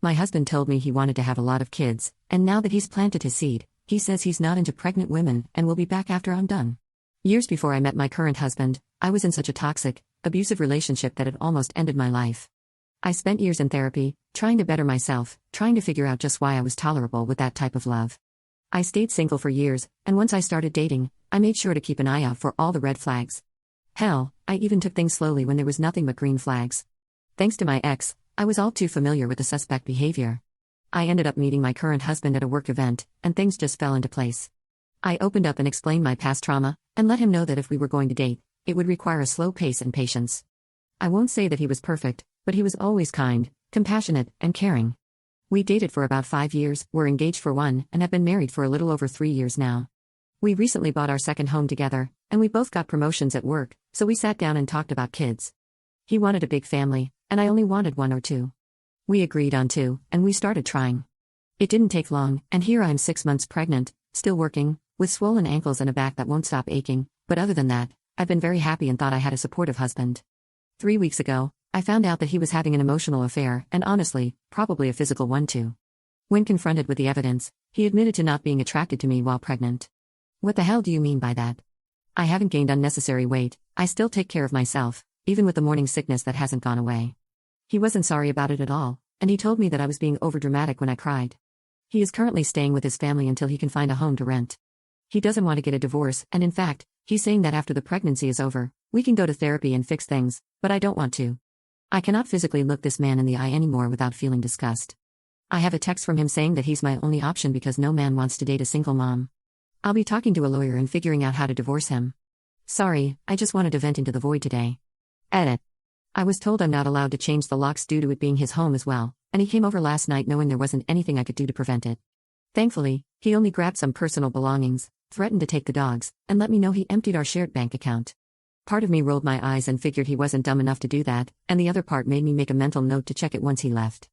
My husband told me he wanted to have a lot of kids, and now that he's planted his seed, he says he's not into pregnant women and will be back after I'm done. Years before I met my current husband, I was in such a toxic, abusive relationship that it almost ended my life. I spent years in therapy, trying to better myself, trying to figure out just why I was tolerable with that type of love. I stayed single for years, and once I started dating, I made sure to keep an eye out for all the red flags. Hell, I even took things slowly when there was nothing but green flags. Thanks to my ex, I was all too familiar with the suspect behavior. I ended up meeting my current husband at a work event, and things just fell into place. I opened up and explained my past trauma, and let him know that if we were going to date, it would require a slow pace and patience. I won't say that he was perfect, but he was always kind, compassionate, and caring. We dated for about 5 years, were engaged for 1, and have been married for a little over 3 years now. We recently bought our second home together, and we both got promotions at work, so we sat down and talked about kids. He wanted a big family, and I only wanted 1 or 2. We agreed on 2, and we started trying. It didn't take long, and here I am 6 months pregnant, still working, with swollen ankles and a back that won't stop aching, but other than that, I've been very happy and thought I had a supportive husband. 3 weeks ago, I found out that he was having an emotional affair, and honestly, probably a physical one too. When confronted with the evidence, he admitted to not being attracted to me while pregnant. What the hell do you mean by that? I haven't gained unnecessary weight, I still take care of myself, even with the morning sickness that hasn't gone away. He wasn't sorry about it at all, and he told me that I was being overdramatic when I cried. He is currently staying with his family until he can find a home to rent. He doesn't want to get a divorce, and in fact, he's saying that after the pregnancy is over, we can go to therapy and fix things, but I don't want to. I cannot physically look this man in the eye anymore without feeling disgust. I have a text from him saying that he's my only option because no man wants to date a single mom. I'll be talking to a lawyer and figuring out how to divorce him. Sorry, I just wanted to vent into the void today. Edit. I was told I'm not allowed to change the locks due to it being his home as well, and he came over last night knowing there wasn't anything I could do to prevent it. Thankfully, he only grabbed some personal belongings, threatened to take the dogs, and let me know he emptied our shared bank account. Part of me rolled my eyes and figured he wasn't dumb enough to do that, and the other part made me make a mental note to check it once he left.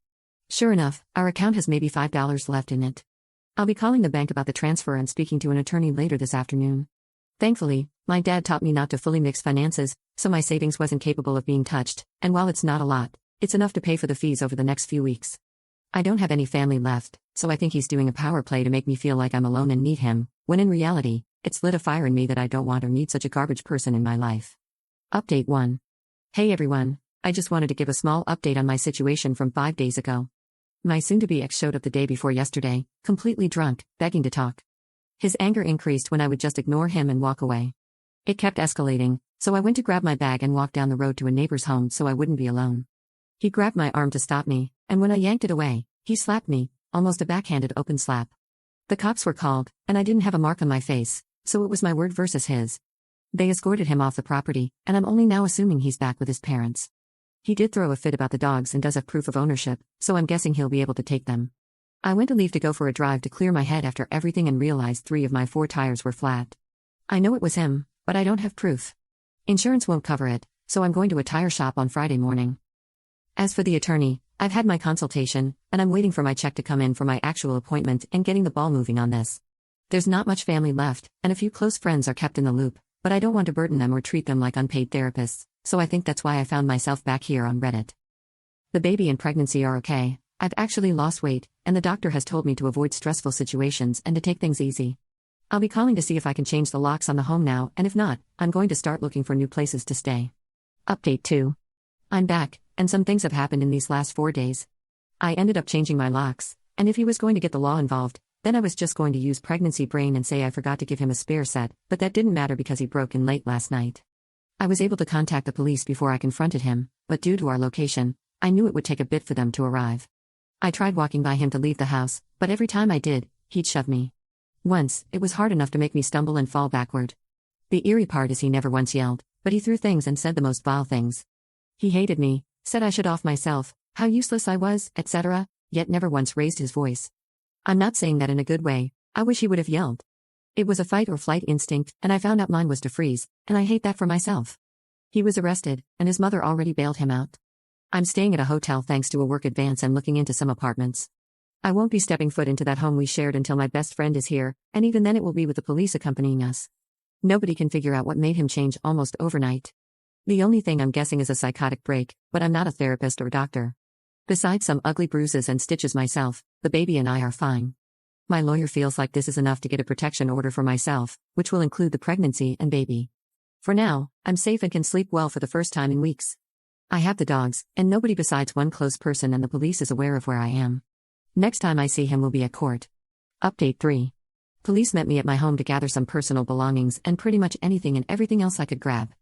Sure enough, our account has maybe $5 left in it. I'll be calling the bank about the transfer and speaking to an attorney later this afternoon. Thankfully, my dad taught me not to fully mix finances, so my savings wasn't capable of being touched, and while it's not a lot, it's enough to pay for the fees over the next few weeks. I don't have any family left, so I think he's doing a power play to make me feel like I'm alone and need him, when in reality, it's lit a fire in me that I don't want or need such a garbage person in my life. Update 1. Hey everyone, I just wanted to give a small update on my situation from 5 days ago. My soon-to-be ex showed up the day before yesterday, completely drunk, begging to talk. His anger increased when I would just ignore him and walk away. It kept escalating, so I went to grab my bag and walk down the road to a neighbor's home so I wouldn't be alone. He grabbed my arm to stop me, and when I yanked it away, he slapped me, almost a backhanded open slap. The cops were called, and I didn't have a mark on my face, so it was my word versus his. They escorted him off the property, and I'm only now assuming he's back with his parents. He did throw a fit about the dogs and does have proof of ownership, so I'm guessing he'll be able to take them. I went to leave to go for a drive to clear my head after everything and realized 3 of my 4 tires were flat. I know it was him, but I don't have proof. Insurance won't cover it, so I'm going to a tire shop on Friday morning. As for the attorney, I've had my consultation, and I'm waiting for my check to come in for my actual appointment and getting the ball moving on this. There's not much family left, and a few close friends are kept in the loop, but I don't want to burden them or treat them like unpaid therapists, so I think that's why I found myself back here on Reddit. The baby and pregnancy are okay. I've actually lost weight, and the doctor has told me to avoid stressful situations and to take things easy. I'll be calling to see if I can change the locks on the home now, and if not, I'm going to start looking for new places to stay. Update 2. I'm back, and some things have happened in these last 4 days. I ended up changing my locks, and if he was going to get the law involved, then I was just going to use pregnancy brain and say I forgot to give him a spare set, but that didn't matter because he broke in late last night. I was able to contact the police before I confronted him, but due to our location, I knew it would take a bit for them to arrive. I tried walking by him to leave the house, but every time I did, he'd shove me. Once, it was hard enough to make me stumble and fall backward. The eerie part is he never once yelled, but he threw things and said the most vile things. He hated me, said I should off myself, how useless I was, etc., yet never once raised his voice. I'm not saying that in a good way, I wish he would have yelled. It was a fight or flight instinct, and I found out mine was to freeze, and I hate that for myself. He was arrested, and his mother already bailed him out. I'm staying at a hotel thanks to a work advance and looking into some apartments. I won't be stepping foot into that home we shared until my best friend is here, and even then it will be with the police accompanying us. Nobody can figure out what made him change almost overnight. The only thing I'm guessing is a psychotic break, but I'm not a therapist or doctor. Besides some ugly bruises and stitches myself, the baby and I are fine. My lawyer feels like this is enough to get a protection order for myself, which will include the pregnancy and baby. For now, I'm safe and can sleep well for the first time in weeks. I have the dogs, and nobody besides one close person and the police is aware of where I am. Next time I see him will be at court. Update 3. Police met me at my home to gather some personal belongings and pretty much anything and everything else I could grab.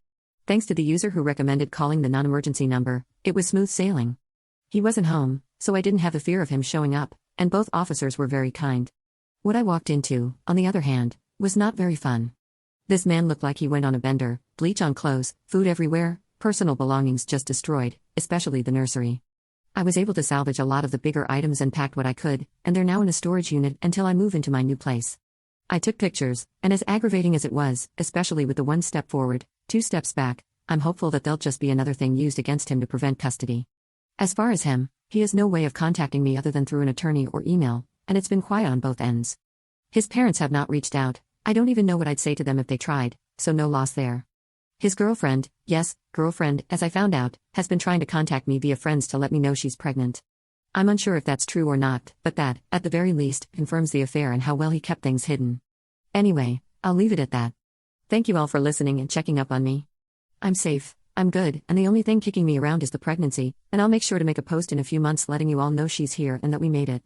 Thanks to the user who recommended calling the non-emergency number, it was smooth sailing. He wasn't home, so I didn't have the fear of him showing up, and both officers were very kind. What I walked into, on the other hand, was not very fun. This man looked like he went on a bender, bleach on clothes, food everywhere, personal belongings just destroyed, especially the nursery. I was able to salvage a lot of the bigger items and packed what I could, and they're now in a storage unit until I move into my new place. I took pictures, and as aggravating as it was, especially with the 1 step forward, 2 steps back, I'm hopeful that they'll just be another thing used against him to prevent custody. As far as him, he has no way of contacting me other than through an attorney or email, and it's been quiet on both ends. His parents have not reached out. I don't even know what I'd say to them if they tried, so no loss there. His girlfriend, yes, girlfriend, as I found out, has been trying to contact me via friends to let me know she's pregnant. I'm unsure if that's true or not, but that, at the very least, confirms the affair and how well he kept things hidden. Anyway, I'll leave it at that. Thank you all for listening and checking up on me. I'm safe, I'm good, and the only thing kicking me around is the pregnancy, and I'll make sure to make a post in a few months letting you all know she's here and that we made it.